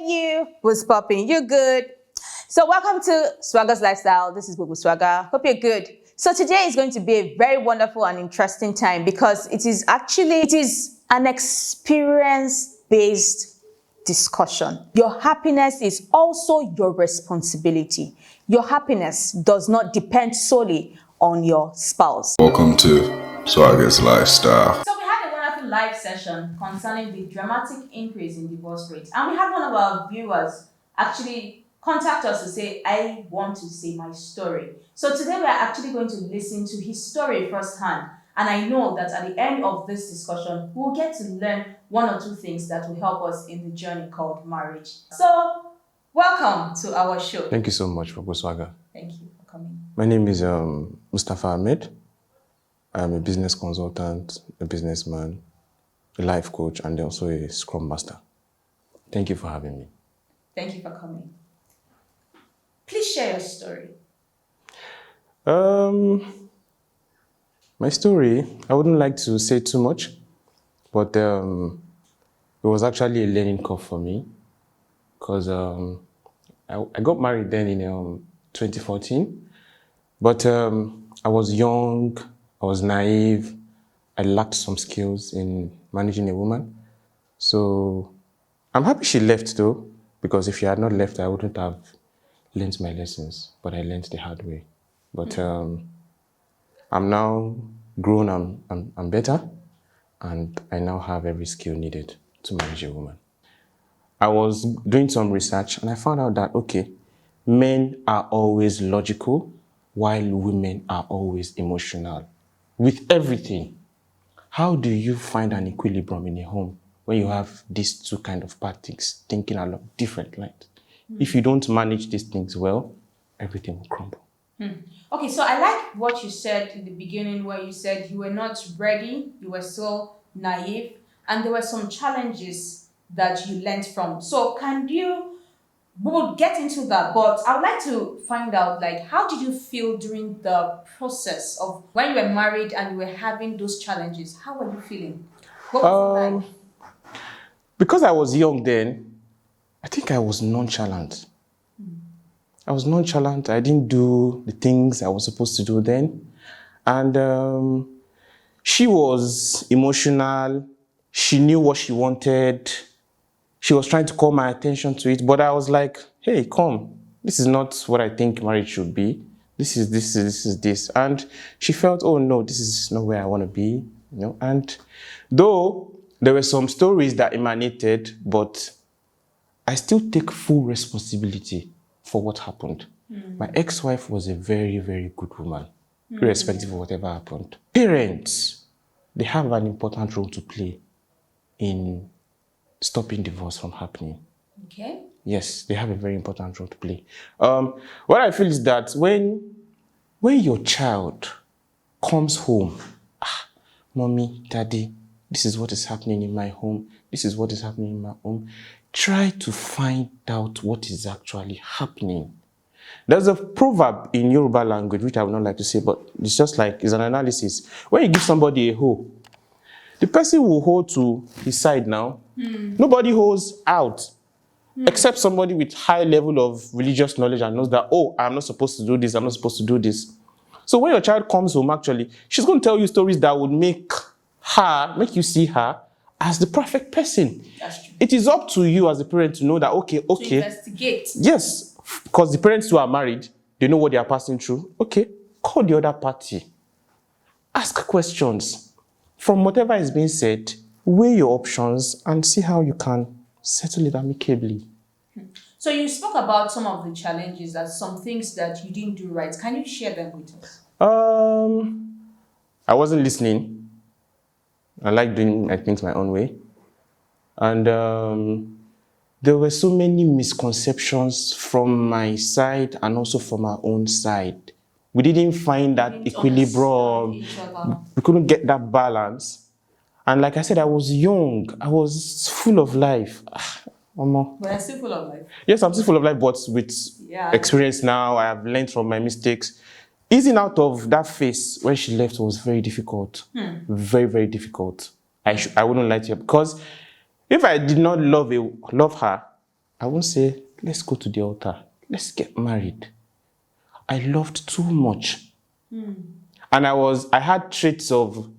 you? What's popping? You good? So welcome to Swagger's Lifestyle. This is Gbogbo Swagger. Hope you're good. So today is going to be a very wonderful and interesting time because it is an experience-based discussion. Your happiness is also your responsibility. Your happiness does not depend solely on your spouse. Welcome to Swagger's Lifestyle. So we had a wonderful live session concerning the dramatic increase in divorce rates. And we had one of our viewers actually contact us to say, I want to say my story. So today we are actually going to listen to his story firsthand. And I know that at the end of this discussion, we'll get to learn one or two things that will help us in the journey called marriage. So welcome to our show. Thank you so much, Gbogbo Swagger. Thank you for coming. My name is Mustafa Ahmed. I'm a business consultant, a businessman, a life coach, and also a Scrum Master. Thank you for having me. Thank you for coming. Please share your story. My story, I wouldn't like to say too much, but it was actually a learning curve for me because I got married then in 2014, but I was young, I was naive, I lacked some skills in managing a woman. So I'm happy she left though, because if she had not left, I wouldn't have learned my lessons, but I learned the hard way. But I'm now grown, I'm better, and I now have every skill needed to manage a woman. I was doing some research and I found out that, okay, men are always logical while women are always emotional. With everything, how do you find an equilibrium in a home when you have these two kind of parties thinking along different lines? If you don't manage these things well, everything will crumble. Okay, so I like what you said in the beginning where you said you were not ready, you were still naive, and there were some challenges that you learned from. So we will get into that, but I would like to find out, like, how did you feel during the process of when you were married and you were having those challenges? How were you feeling? What was it like? Because I was young then, I think I was nonchalant. I was nonchalant. I didn't do the things I was supposed to do then. And she was emotional. She knew what she wanted. She was trying to call my attention to it. But I was like, hey, come. This is not what I think marriage should be. This is this. And she felt, oh no, this is not where I want to be. You know? And though there were some stories that emanated, but I still take full responsibility for what happened. My ex-wife was a very, very good woman, irrespective of whatever happened. Parents, they have an important role to play in stopping divorce from happening. Okay. Yes, they have a very important role to play. What I feel is that when your child comes home, mommy, daddy, this is what is happening in my home, this is what is happening in my home, try to find out what is actually happening. There's a proverb in Yoruba language, which I would not like to say, but it's just like, it's an analysis. When you give somebody a hoe, the person will hold to his side now. Nobody holds out, except somebody with high level of religious knowledge and knows that, oh, I'm not supposed to do this, I'm not supposed to do this. So when your child comes home, actually, she's going to tell you stories that would make you see her as the perfect person. That's true. It is up to you as a parent to know that, okay. To investigate. Yes, because the parents who are married, they know what they are passing through. Okay, call the other party. Ask questions. From whatever is being said, weigh your options and see how you can settle it amicably. So you spoke about some of the challenges and some things that you didn't do right. Can you share them with us? I wasn't listening. I like doing things my own way. And there were so many misconceptions from my side and also from our own side. We didn't find that equilibrium. We couldn't get that balance. And like I said, I was young. I was full of life. But I'm still full of life. Yes, I'm still full of life, but with experience now, I have learned from my mistakes. Easing out of that phase when she left was very difficult. Very, very difficult. I wouldn't lie to you, because if I did not love her, I won't say, let's go to the altar. Let's get married. I loved too much. And I had traits of,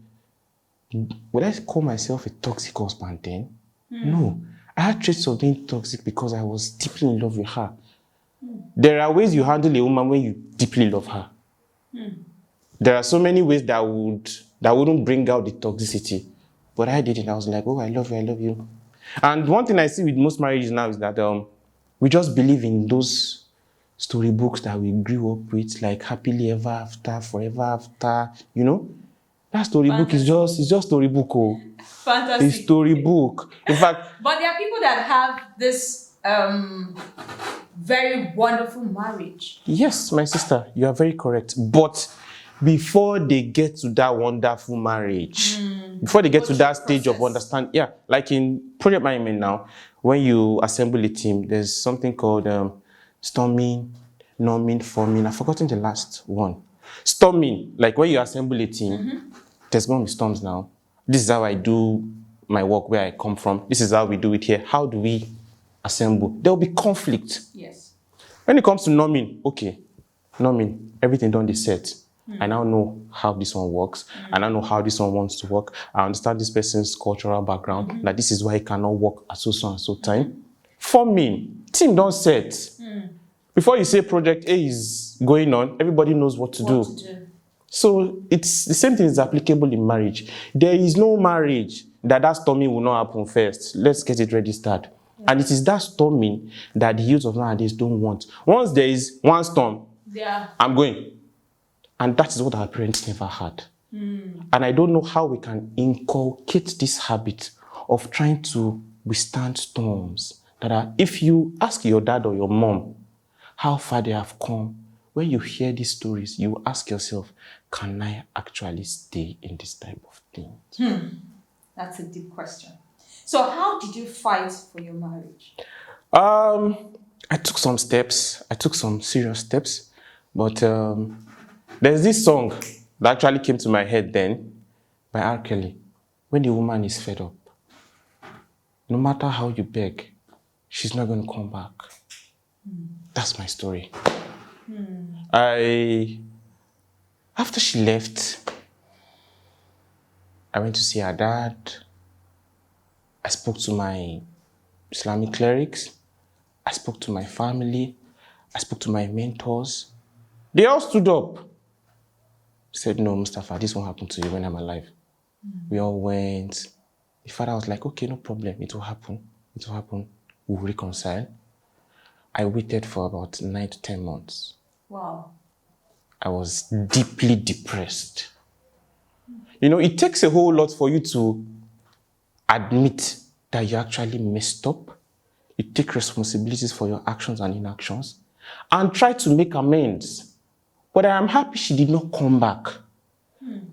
would I call myself a toxic husband then? No. I had traits of being toxic because I was deeply in love with her. There are ways you handle a woman when you deeply love her. There are so many ways that wouldn't bring out the toxicity. But I did it. I was like, oh, I love you, I love you. And one thing I see with most marriages now is that we just believe in those storybooks that we grew up with, like happily ever after, forever after, you know? That storybook is just storybook. Oh. Fantastic. It's storybook. In fact, but there are people that have this very wonderful marriage. Yes, my sister, you are very correct. But before they get to that wonderful marriage, before they get to that stage of understanding, like in project management now, when you assemble a team, there's something called storming, norming, forming. I've forgotten the last one. Storming, like when you assemble a team, there's going to be storms now. This is how I do my work where I come from. This is how we do it here. How do we assemble? There will be conflict. Yes. When it comes to norming, everything done the set. I now know how this one works. I now know how this one wants to work. I understand this person's cultural background. Like this is why it cannot work at so and so time. Forming, team don't set. Before you say project A is going on, everybody knows what to do. So it's the same thing is applicable in marriage. There is no marriage that storming will not happen first. Let's get it registered. And it is that storming that the youth of nowadays don't want. Once there is one storm, I'm going. And that is what our parents never had. And I don't know how we can inculcate this habit of trying to withstand storms. That are, if you ask your dad or your mom how far they have come, when you hear these stories, you ask yourself, can I actually stay in this type of thing? That's a deep question. So how did you fight for your marriage? I took some steps. I took some serious steps. But there's this song that actually came to my head then by R. Kelly. When the woman is fed up, no matter how you beg, she's not going to come back. That's my story. After she left, I went to see her dad. I spoke to my Islamic clerics. I spoke to my family. I spoke to my mentors. They all stood up. Said, no, Mustafa, this won't happen to you when I'm alive. We all went. The father was like, okay, no problem. It will happen. It will happen. We'll reconcile. I waited for about 9 to 10 months. Wow. I was deeply depressed. You know, it takes a whole lot for you to admit that you actually messed up. You take responsibilities for your actions and inactions and try to make amends. But I am happy she did not come back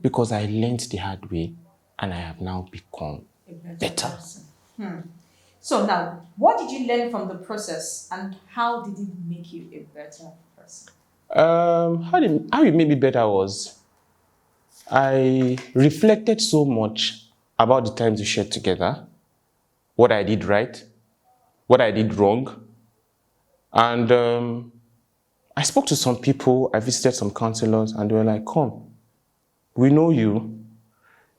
because I learned the hard way and I have now become better. So now, what did you learn from the process and how did it make you a better person? How it made me better was I reflected so much about the times we shared together, what I did right, what I did wrong. And I spoke to some people, I visited some counselors, and they were like, come, we know you.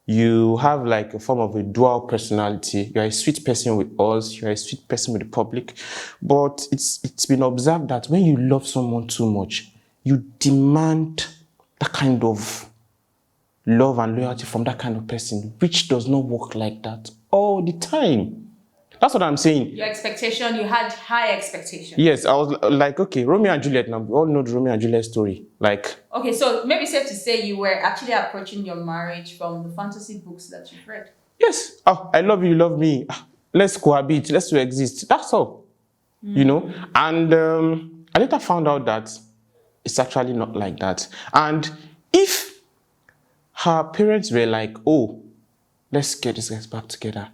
You have like a form of a dual personality. You're a sweet person with us, you're a sweet person with the public. But it's been observed that when you love someone too much, you demand that kind of love and loyalty from that kind of person, which does not work like that all the time. That's what I'm saying. Your expectation, you had high expectations. Yes, I was like, okay, Romeo and Juliet, now we all know the Romeo and Juliet story. Like, okay, so maybe safe to say you were actually approaching your marriage from the fantasy books that you've read. Yes, oh, I love you, you love me. Let's cohabit, let's coexist. That's all, you know. And I later found out that it's actually not like that. And if her parents were like, oh, let's get these guys back together,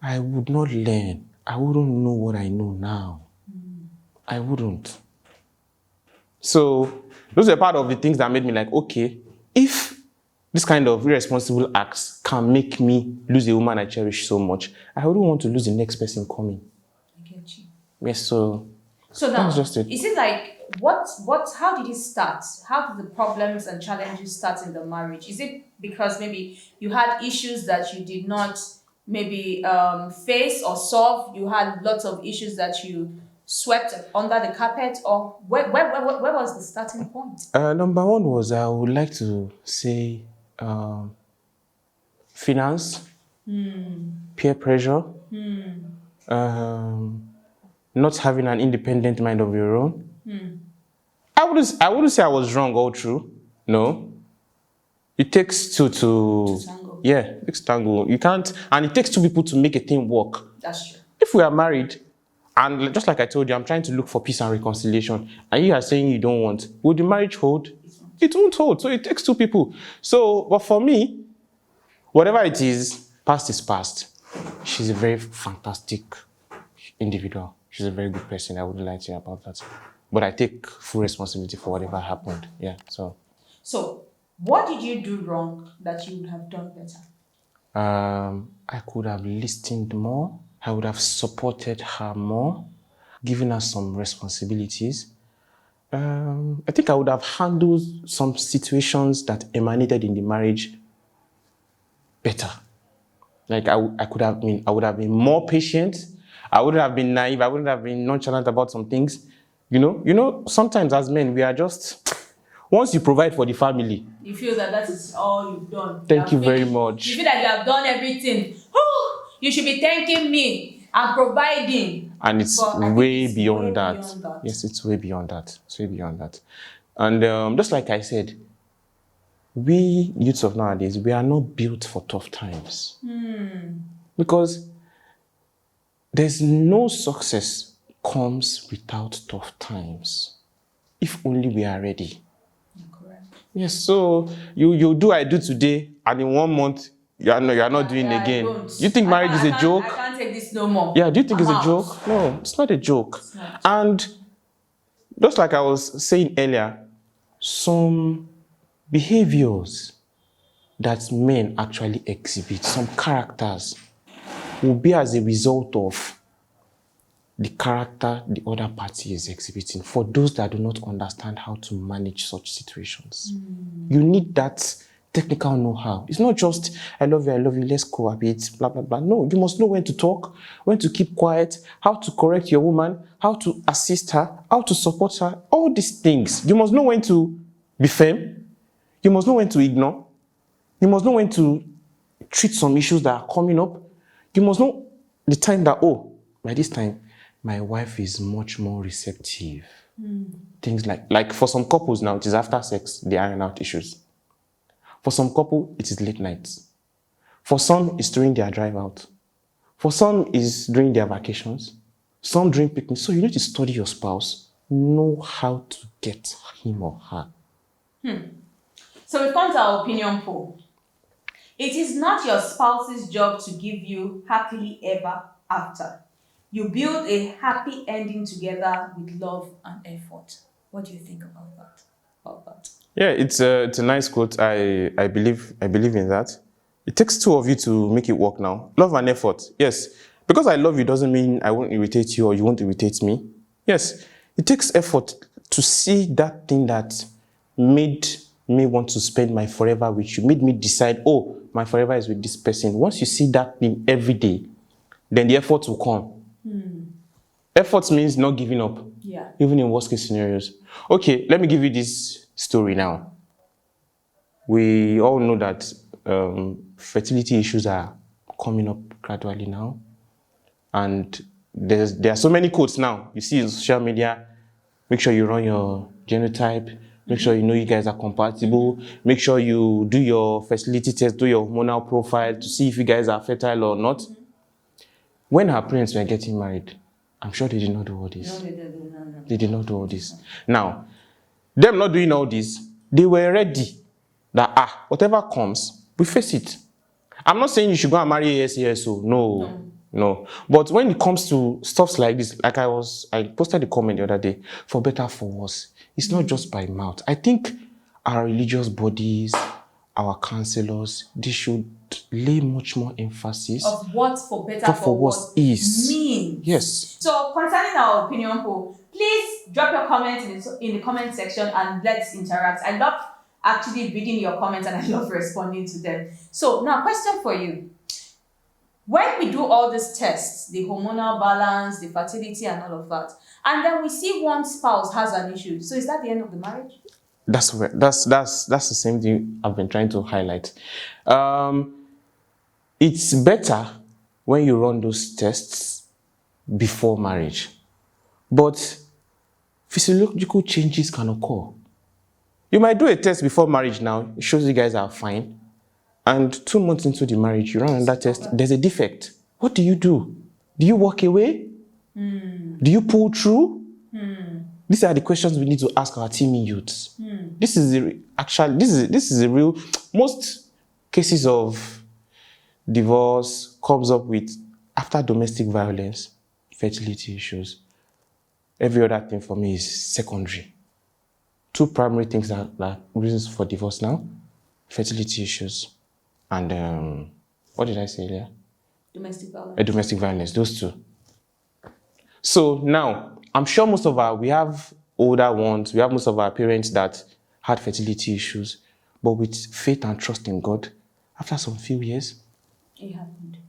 I would not learn. I wouldn't know what I know now. I wouldn't. So those are part of the things that made me like, okay, if this kind of irresponsible acts can make me lose a woman I cherish so much, I wouldn't want to lose the next person coming. I get you. Yes, so So now, that's just it. is it like how did it start? How did the problems and challenges start in the marriage? Is it because maybe you had issues that you did not maybe face or solve? You had lots of issues that you swept under the carpet, or where was the starting point? Number one was I would like to say finance, peer pressure, um, not having an independent mind of your own. I wouldn't say I was wrong all through. No. It takes two to tango. yeah, it takes tango. You can't, and it takes two people to make a thing work. That's true. If we are married, and just like I told you, I'm trying to look for peace and reconciliation, and you are saying you don't want, would the marriage hold? It won't hold. So it takes two people. So, but for me, whatever it is past. She's a very fantastic individual. She's a very good person. I wouldn't lie to you about that. But I take full responsibility for whatever happened. Yeah, so. So, what did you do wrong that you would have done better? I could have listened more. I would have supported her more, given her some responsibilities. I think I would have handled some situations that emanated in the marriage better. Like I would have been more patient. I wouldn't have been naive. I wouldn't have been nonchalant about some things. You know, sometimes as men, we are just, once you provide for the family. You feel that is all you've done. Thank you very much. You feel like you have done everything. You should be thanking me and providing. And it's way beyond that. Yes, it's way beyond that. It's way beyond that. And just like I said, we youths of nowadays, we are not built for tough times. Because there's no success comes without tough times. If only we are ready. Correct. Yes, so you do I do today, and in 1 month you are not doing it again. You think marriage is a joke? I can't take this no more. Yeah, do you think it's a joke? No, it's not a joke. Not. And just like I was saying earlier, some behaviors that men actually exhibit, some characters, will be as a result of the character the other party is exhibiting. For those that do not understand how to manage such situations, you need that technical know-how. It's not just, I love you, let's cohabit, blah, blah, blah. No, you must know when to talk, when to keep quiet, how to correct your woman, how to assist her, how to support her, all these things. You must know when to be firm. You must know when to ignore. You must know when to treat some issues that are coming up. You must know the time that, by this time, my wife is much more receptive. Things like for some couples now, it is after sex, they iron out issues. For some couple, it is late nights. For some, it's during their drive out. For some, it's during their vacations. Some during picnics. So you need to study your spouse, know how to get him or her. So we've come to our opinion poll. It is not your spouse's job to give you happily ever after. You build a happy ending together with love and effort. What do you think about that? Yeah, it's a nice quote. I believe in that. It takes two of you to make it work now. Love and effort. Yes. Because I love you doesn't mean I won't irritate you or you won't irritate me. Yes. It takes effort to see that thing that made me want to spend my forever with you, made me decide, my forever is with this person. Once you see that thing every day, then the effort will come. Effort means not giving up. Yeah. Even in worst case scenarios. Okay, let me give you this story now. We all know that fertility issues are coming up gradually now. And there are so many quotes now. You see in social media, make sure you run your genotype, make sure you know you guys are compatible, make sure you do your fertility test, do your hormonal profile to see if you guys are fertile or not. When her parents were getting married, I'm sure they did not do all this. No, they didn't. They did not do all this. Now, them not doing all this, they were ready that, whatever comes, we face it. I'm not saying you should go and marry ASASO. No. But when it comes to stuff like this, like I posted a comment the other day, for better, for worse, it's not just by mouth. I think our religious bodies, our counselors, they should lay much more emphasis of what for better for worse worse means. Yes. So concerning our opinion poll, please drop your comments in the comment section and let's interact. I love actually reading your comments and I love responding to them. So now, question for you. When we do all these tests, the hormonal balance, the fertility and all of that, and then we see one spouse has an issue, so is that the end of the marriage? That's the same thing I've been trying to highlight. It's better when you run those tests before marriage, but physiological changes can occur. You might do a test before marriage now, it shows you guys are fine, and 2 months into the marriage, you run another test, there's a defect. What do? Do you walk away? Do you pull through? These are the questions we need to ask our teaming youths. This is the real. Most cases of divorce comes up with after domestic violence, fertility issues. Every other thing for me is secondary. 2 primary things that are reasons for divorce now: fertility issues and what did I say earlier? Domestic violence. Domestic violence. Those 2. So now, I'm sure we have older ones, we have most of our parents that had fertility issues, but with faith and trust in God, after some few years,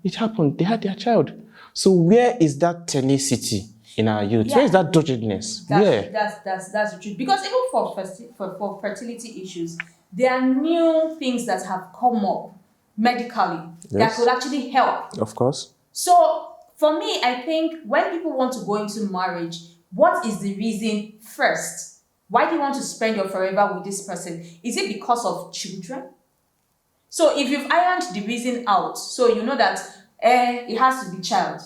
it happened. They had their child. So where is that tenacity in our youth? Where is that doggedness? That's the truth. Because even for fertility issues, there are new things that have come up medically that could actually help. Of course. So for me, I think when people want to go into marriage, what is the reason first? Why do you want to spend your forever with this person? Is it because of children? So if you've ironed the reason out, so you know that it has to be child,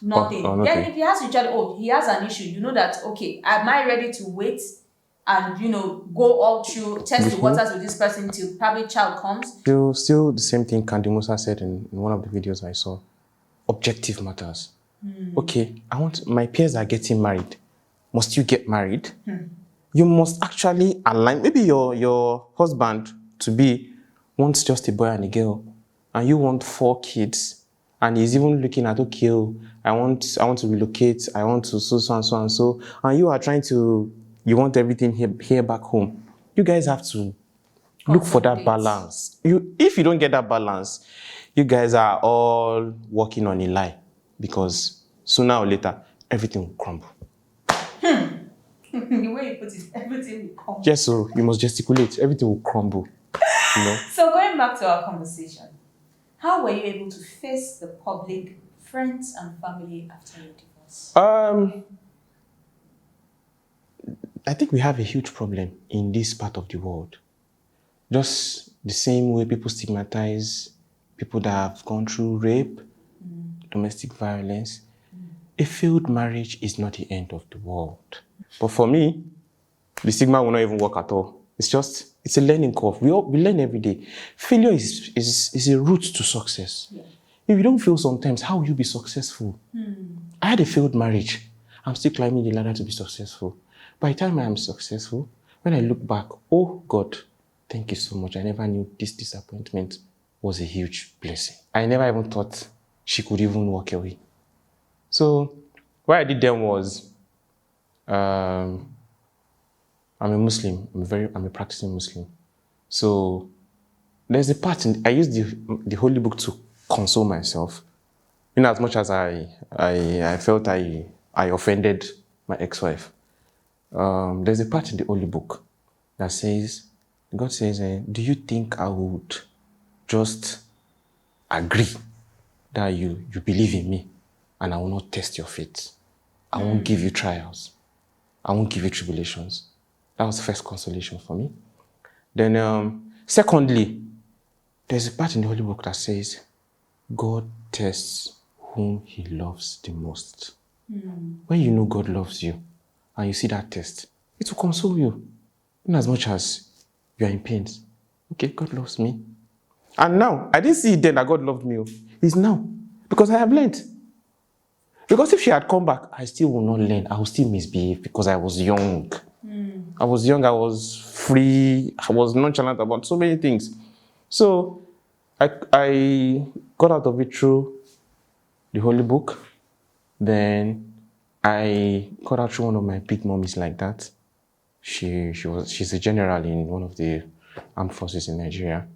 nothing. Then if he has a child, he has an issue, you know that, okay, am I ready to wait and, go all through, test the waters with this person till probably child comes? Still the same thing Candy Musa said in one of the videos I saw. Objective matters. Okay, my peers are getting married. Must you get married? You must actually align. Maybe your husband to be wants just a boy and a girl, and you want 4 kids, and he's even looking at, okay, I want to relocate, I want to so and so, and you are trying to, you want everything here back home. You guys have to look for that balance. If you don't get that balance, you guys are all walking on a lie, because sooner or later, everything will crumble. The way you put it, everything will crumble. Yes, so you must gesticulate. Everything will crumble. So going back to our conversation, how were you able to face the public, friends and family after your divorce? I think we have a huge problem in this part of the world. Just the same way people stigmatize people that have gone through rape, domestic violence. A failed marriage is not the end of the world. But for me, the stigma will not even work at all. It's a learning curve. We learn every day. Failure is a route to success. Yeah. If you don't fail sometimes, how will you be successful? I had a failed marriage. I'm still climbing the ladder to be successful. By the time I am successful, when I look back, oh God, thank you so much. I never knew this disappointment was a huge blessing. I never even thought she could even walk away. So what I did then was, I'm a Muslim. I'm a practicing Muslim. So there's a part I use the Holy Book to console myself. In as much as I felt I offended my ex-wife. There's a part in the Holy Book that says, God says, do you think I would just agree that you believe in me and I will not test your faith? I won't give you trials. I won't give you tribulations. That was the first consolation for me. Then, secondly, there's a part in the Holy Book that says, God tests whom he loves the most. When you know God loves you and you see that test, it will console you. In as much as you are in pain. Okay, God loves me. And now, I didn't see it then that God loved me. It's now. Because I have learned. Because if she had come back, I still will not learn. I will still misbehave because I was young. I was young, I was free, I was nonchalant about so many things. So I got out of it through the Holy Book. Then I got out through one of my big mommies like that. She's a general in one of the armed forces in Nigeria.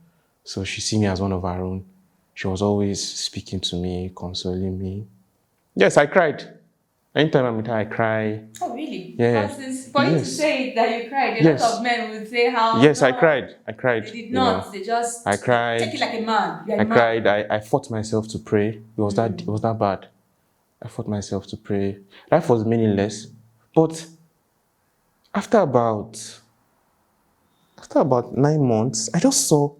So she see me as one of her own. She was always speaking to me, consoling me. Yes, I cried. Anytime I'm with her, I cry. Oh, really? Yeah. Because for you to say that you cried, a Yes. lot of men would say how Yes, no, I cried. I cried. they did you not. know. They just I cried. take it like a man. You're a I man. cried. I fought myself to pray. It was that bad. I fought myself to pray. Life was meaningless. But after about 9 months, I just saw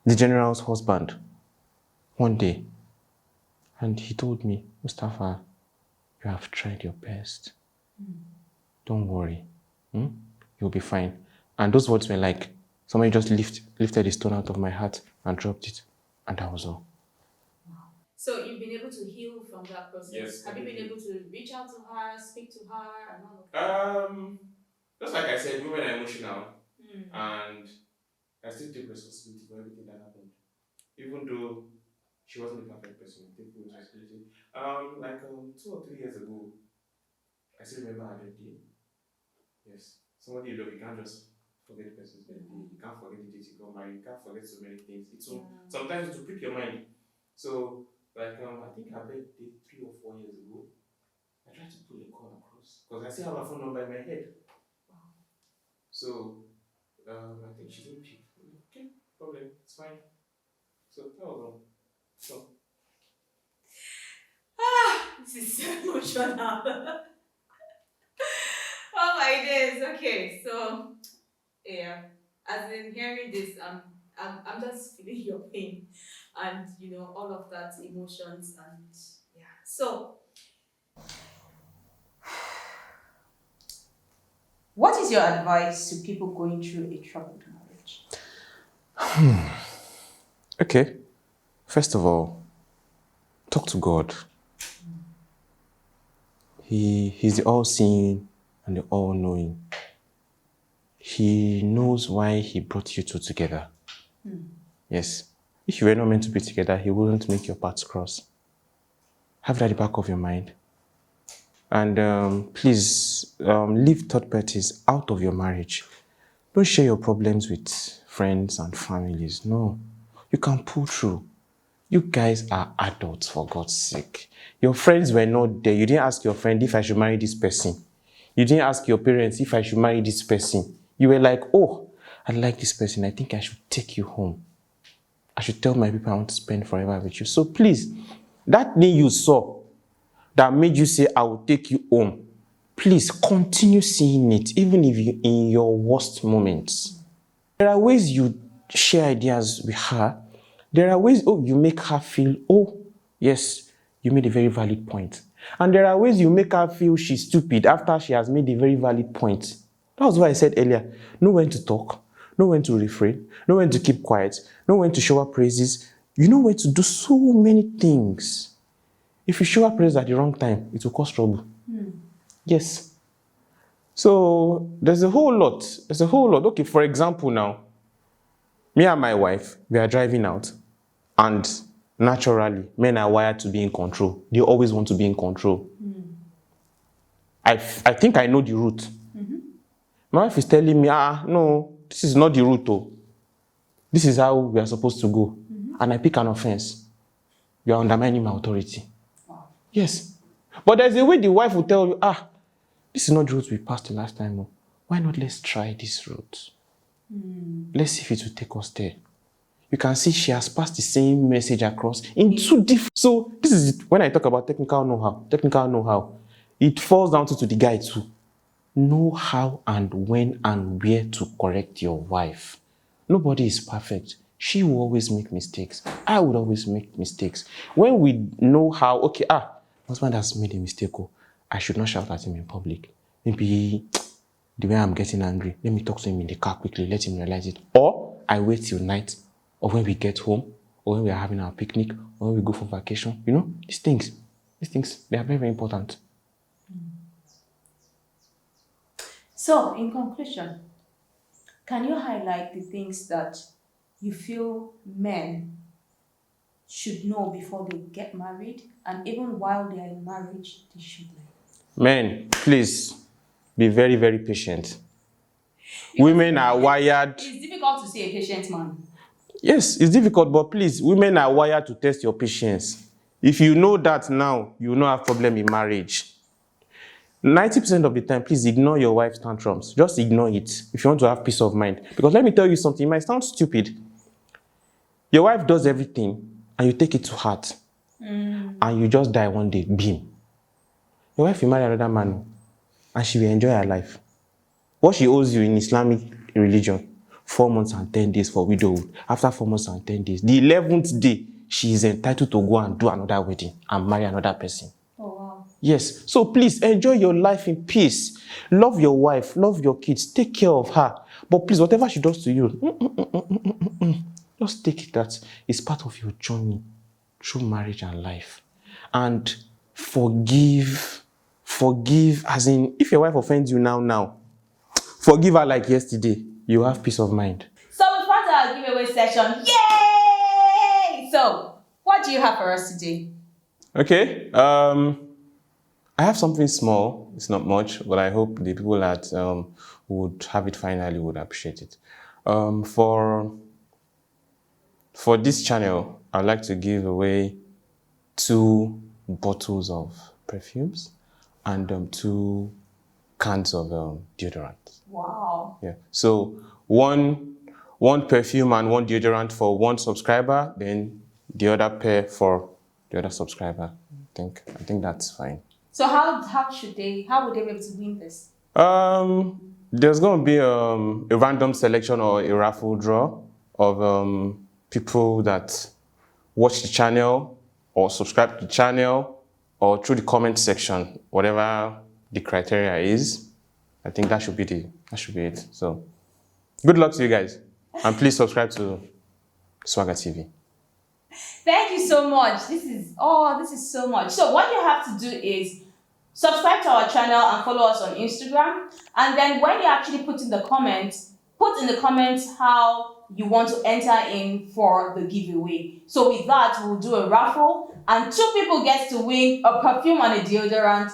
the general's husband one day. And he told me, Mustafa, you have tried your best. Don't worry. You'll be fine. And those words were like, somebody just lifted a stone out of my heart and dropped it. And that was all. So you've been able to heal from that process. Yes, Have you been able to reach out to her, speak to her, and all of that? Just like I said, women are emotional. And I still take responsibility for everything that happened. Even though she wasn't a perfect person, I take full responsibility. 2 or 3 years ago, I still remember her birthday. Yes. Somebody you love, you can't just forget the person's birthday. You can't forget the date you got married. You can't forget so many things. Sometimes it will prick your mind. So, I think her birthday 3 or 4 years ago, I tried to pull a call across because I still have her phone number in my head. So, I think she didn't pick. Okay, problem, it's fine. So that was all. So. This is so emotional. Oh my days. Okay, so yeah, as in hearing this, I'm just feeling your pain, and all of that emotions, and yeah. So, what is your advice to people going through a troubled marriage? Okay. First of all, talk to God. He's the all-seeing and the all-knowing. He knows why he brought you two together. Yes. If you were not meant to be together, he wouldn't make your paths cross. Have that at the back of your mind. And please, leave third parties out of your marriage. Don't share your problems with friends and families. No. You can pull through. You guys are adults, for God's sake. Your friends were not there. You didn't ask your friend if I should marry this person. You didn't ask your parents if I should marry this person. You were like, oh, I like this person. I think I should take you home. I should tell my people I want to spend forever with you. So please, that thing you saw that made you say, I will take you home, please continue seeing it, even if you in your worst moments. There are ways you share ideas with her. There are ways, you make her feel, yes, you made a very valid point. And there are ways you make her feel she's stupid after she has made a very valid point. That was why I said earlier, know when to talk, know when to refrain, know when to keep quiet, know when to show her praises. You know when to do so many things. If you show her praise at the wrong time, it will cause trouble. Yes. So there's a whole lot. Okay, for example now, me and my wife, we are driving out, and naturally, men are wired to be in control. They always want to be in control. I think I know the route. My wife is telling me, no, this is not the route. This is how we are supposed to go. And I pick an offense. You are undermining my authority. Wow. Yes. But there's a way the wife will tell you, this is not the route we passed the last time. Why not let's try this route? Let's see if it will take us there. You can see she has passed the same message across in two different. So this is it. When I talk about technical know-how, it falls down to the guy too. Know how and when and where to correct your wife. Nobody is perfect. She will always make mistakes. I would always make mistakes. When we know how, okay, husband has made a mistake. I should not shout at him in public. Maybe the way I'm getting angry, let me talk to him in the car quickly, let him realize it. Or I wait till night, or when we get home, or when we are having our picnic, or when we go for vacation. These things, they are very, very important. So, in conclusion, can you highlight the things that you feel men should know before they get married, and even while they are in marriage, they should learn? Men, please be very, very patient. Women are wired. It's difficult to see a patient man. Yes, it's difficult, but please, women are wired to test your patience. If you know that now, you will not have problem in marriage. 90% of the time, please ignore your wife's tantrums. Just ignore it if you want to have peace of mind. Because let me tell you something, it might sound stupid. Your wife does everything, and you take it to heart. And you just die one day, beam. Your wife will marry another man, and she will enjoy her life. What she owes you in Islamic religion, 4 months and 10 days for widowhood. After 4 months and 10 days, the 11th day, she is entitled to go and do another wedding and marry another person. Oh, wow. Yes, so please enjoy your life in peace. Love your wife, love your kids, take care of her. But please, whatever she does to you, just take it that it's part of your journey through marriage and life. And forgive, as in, if your wife offends you now, forgive her like yesterday. You have peace of mind. So we've had our giveaway session. Yay! So, what do you have for us today? Okay. I have something small. It's not much, but I hope the people that would have it finally would appreciate it. For this channel, I'd like to give away 2 bottles of perfumes and 2 cans of deodorant. Wow. Yeah. So one perfume and 1 deodorant for 1 subscriber, then the other pair for the other subscriber. I think that's fine. So how would they be able to win this? There's going to be a random selection or a raffle draw of people that watch the channel or subscribe to the channel or through the comment section, whatever the criteria is. I think that should be it. So good luck to you guys, and please subscribe to Swagger TV. Thank you so much. This is so much. So what you have to do is subscribe to our channel and follow us on Instagram. And then when you actually put in the comments how you want to enter in for the giveaway. So with that, we'll do a raffle and 2 people get to win a perfume and a deodorant.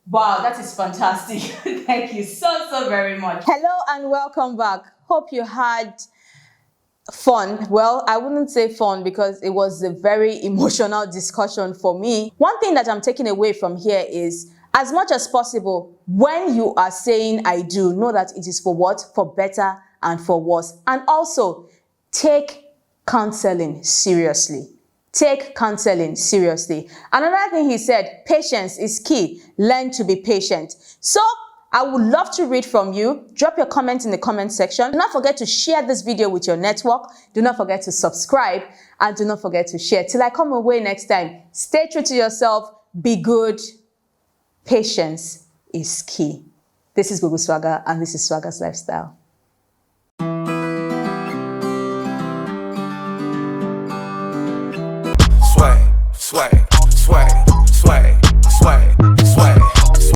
Wow, that is fantastic. Thank you so very much. Hello and welcome back. Hope you had fun. Well, I wouldn't say fun because it was a very emotional discussion for me. One thing that I'm taking away from here is, as much as possible, when you are saying I do, know that it is for what? For better and for worse. And also, take counseling seriously. Take counseling seriously. Another thing he said, patience is key. Learn to be patient. So, I would love to read from you. Drop your comments in the comment section. Do not forget to share this video with your network. Do not forget to subscribe. And do not forget to share. Till I come away next time, stay true to yourself. Be good. Patience is key. This is Gbogbo Swagger, and this is Swagger's Lifestyle.